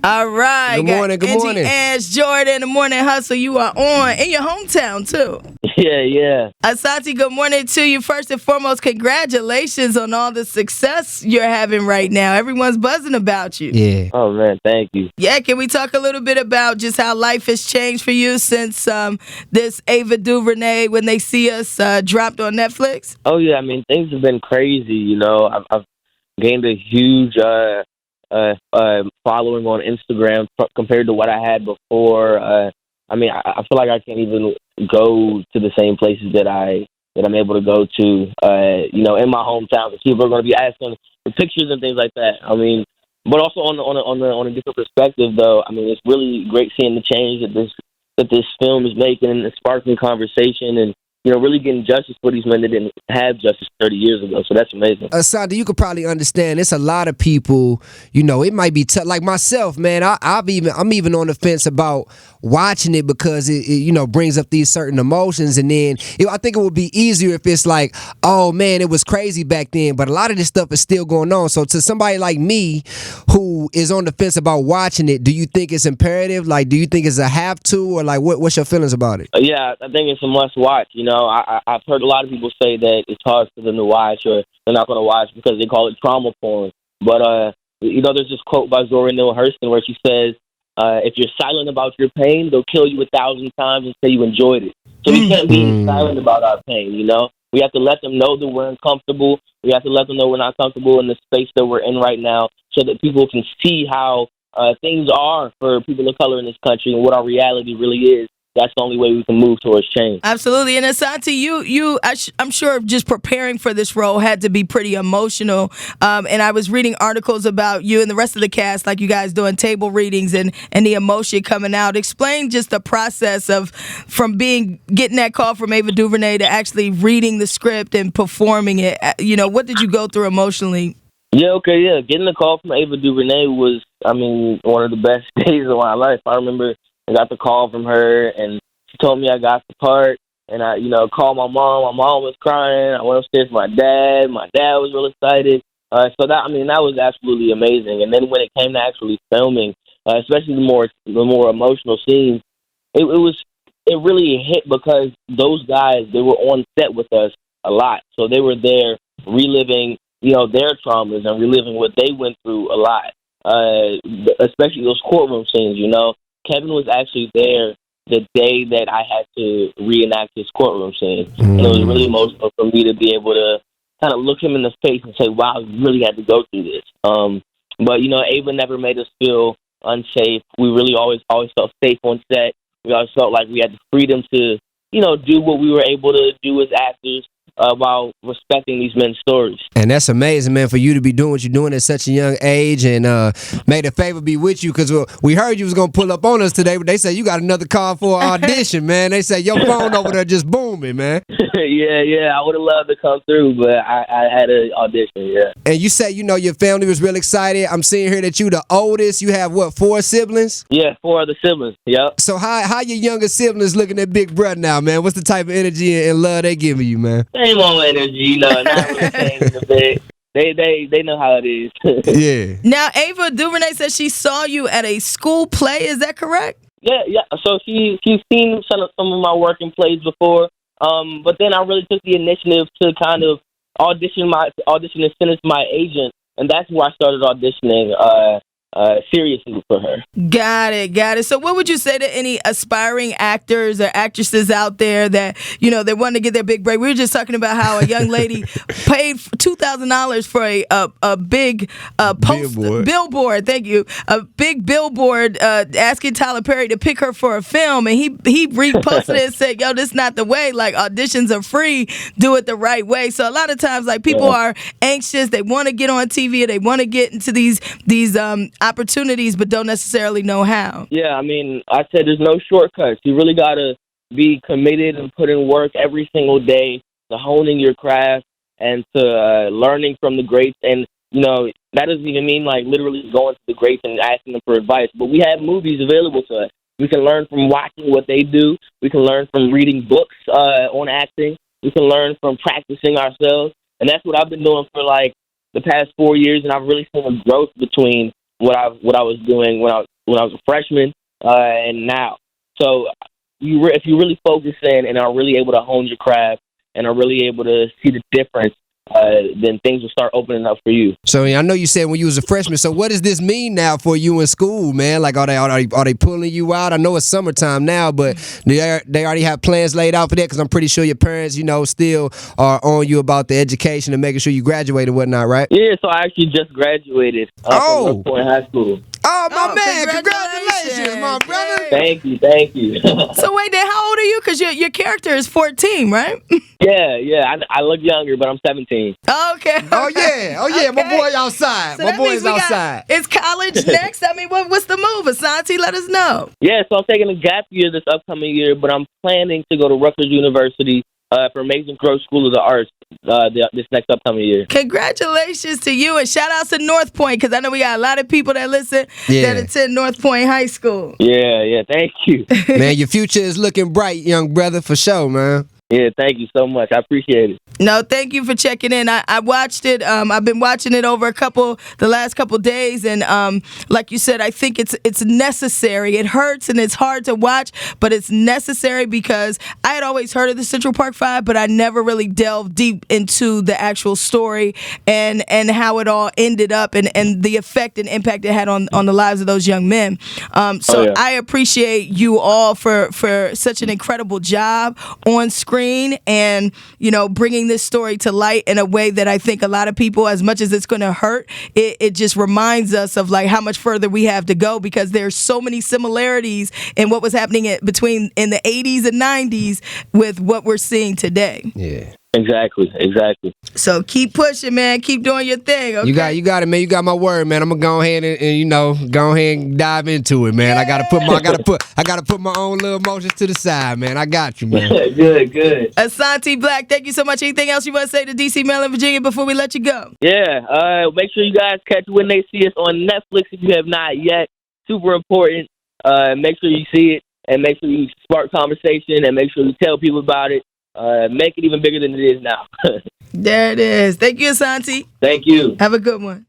All right. Good morning. Good Angie morning. and Jordan, the Morning Hustle. You are on in your hometown, too. Yeah. Asante, good morning to you. First and foremost, congratulations on all the success you're having right now. Everyone's buzzing about you. Yeah. Oh, man, thank you. Yeah, can we talk a little bit about just how life has changed for you since this Ava DuVernay, When They See Us, dropped on Netflix? Oh, yeah, I mean, things have been crazy, you know. I've gained a huge following on Instagram compared to what I had before. I mean, I feel like I can't even go to the same places that I'm able to go to, you know, in my hometown. Because people are going to be asking for pictures and things like that. I mean, but also on a different perspective, though. I mean, it's really great seeing the change that this film is making and sparking conversation and, you know, really getting justice for these men that didn't have justice 30 years ago. So that's amazing. Asante, you could probably understand. It's a lot of people. You know, it might be tough. Like myself, man. I'm even on the fence about watching it because it you know brings up these certain emotions, and then I think it would be easier if it's like, oh man, it was crazy back then. But a lot of this stuff is still going on. So to somebody like me who is on the fence about watching it, do you think it's imperative? Like, do you think it's a have to, or like what's your feelings about it? Yeah, I think it's a must watch. You know, I've heard a lot of people say that it's hard for them to watch or they're not going to watch because they call it trauma porn. But, you know, there's this quote by Zora Neale Hurston where she says, if you're silent about your pain, they'll kill you 1,000 times and say you enjoyed it. So we can't be silent about our pain, you know? We have to let them know that we're uncomfortable. We have to let them know we're not comfortable in the space that we're in right now so that people can see how things are for people of color in this country and what our reality really is. That's the only way we can move towards change. Absolutely. And Asante, I'm sure just preparing for this role had to be pretty emotional. And I was reading articles about you and the rest of the cast, like you guys doing table readings and the emotion coming out. Explain just the process from getting that call from Ava DuVernay to actually reading the script and performing it. You know, what did you go through emotionally? Yeah, getting the call from Ava DuVernay was, I mean, one of the best days of my life. I remember I got the call from her, and she told me I got the part, and I, you know, called my mom. My mom was crying. I went upstairs with my dad. My dad was real excited. So that was absolutely amazing. And then when it came to actually filming, especially the more emotional scenes, it really hit because those guys, they were on set with us a lot, so they were there reliving, you know, their traumas and reliving what they went through a lot. Especially those courtroom scenes, you know. Kevin was actually there the day that I had to reenact his courtroom scene. And it was really emotional for me to be able to kind of look him in the face and say, wow, you really had to go through this. But, you know, Ava never made us feel unsafe. We really always felt safe on set. We always felt like we had the freedom to, you know, do what we were able to do as actors while respecting these men's stories. And that's amazing, man, for you to be doing what you're doing at such a young age, and may the favor be with you, because we heard you was going to pull up on us today, but they said you got another call for an audition, man. They said your phone over there just booming, man. Yeah, I would have loved to come through, but I had an audition, yeah. And you said, you know, your family was real excited. I'm seeing here that you the oldest. You have, what, 4 siblings? Yeah, 4 other siblings, yep. So how your younger siblings looking at Big Brother now, man? What's the type of energy and love they giving you, man? Same old energy, you know, not really changing a bit. They know how it is. Yeah. Now, Ava DuVernay says she saw you at a school play. Is that correct? Yeah. So she's seen some of my work in plays before. But then I really took the initiative to kind of audition and finish my agent, and that's where I started auditioning seriously for her. Got it. So what would you say to any aspiring actors or actresses out there that, you know, they want to get their big break? We were just talking about how a young lady paid $2,000 for a big billboard. Thank you. A big billboard asking Tyler Perry to pick her for a film, and he reposted it and said, yo, this is not the way. Like, auditions are free. Do it the right way. So a lot of times, like, people are anxious. They want to get on TV, or they want to get into these opportunities, but don't necessarily know how. Yeah, I mean, I said there's no shortcuts. You really got to be committed and put in work every single day to honing your craft and to learning from the greats. And, you know, that doesn't even mean like literally going to the greats and asking them for advice, but we have movies available to us. We can learn from watching what they do. We can learn from reading books on acting. We can learn from practicing ourselves. And that's what I've been doing for like the past 4 years, and I've really seen a growth between what I was doing when I when I was a freshman, and now. So if you really focus in and are really able to hone your craft and are really able to see the difference, then things will start opening up for you. So I know you said when you was a freshman. So what does this mean now for you in school, man? Like, are they pulling you out? I know it's summertime now, but they already have plans laid out for that? Because I'm pretty sure your parents, still are on you about the education and making sure you graduate and whatnot, right? Yeah, so I actually just graduated from North Point High School. Oh, my man, congratulations, my brother. Thank you. So wait, then how old are you? Because your character is 14, right? Yeah. I look younger, but I'm 17. Okay. Oh yeah, my boy outside. So my boy is outside. Is college next? I mean, what's the move, Asante? Let us know. Yeah, so I'm taking a gap year this upcoming year, but I'm planning to go to Rutgers University for Amazing Growth School of the Arts this next upcoming year. Congratulations to you, and shout outs to North Point, because I know we got a lot of people that listen that attend North Point High School. Yeah, thank you. Man, your future is looking bright, young brother, for sure, man. Yeah, thank you so much. I appreciate it. No, thank you for checking in. I watched it. I've been watching it over the last couple days, and like you said, I think it's necessary. It hurts and it's hard to watch, but it's necessary because I had always heard of the Central Park Five, but I never really delved deep into the actual story and how it all ended up and the effect and impact it had on the lives of those young men. I appreciate you all for such an incredible job on screen and bringing this story to light in a way that I think a lot of people, as much as it's going to hurt, it just reminds us of like how much further we have to go, because there's so many similarities in what was happening in the 80s and 90s with what we're seeing today. Yeah. Exactly. So keep pushing, man. Keep doing your thing. Okay? You got it, man. You got my word, man. I'm gonna go ahead and go ahead and dive into it, man. Yeah. I gotta put my own little emotions to the side, man. I got you, man. Good. Asante Blackk, thank you so much. Anything else you want to say to DC, Maryland, Virginia before we let you go? Yeah. Make sure you guys catch When They See Us on Netflix if you have not yet. Super important. Make sure you see it and make sure you spark conversation and make sure you tell people about it. Make it even bigger than it is now. There it is. Thank you, Asante. Thank you. Have a good one.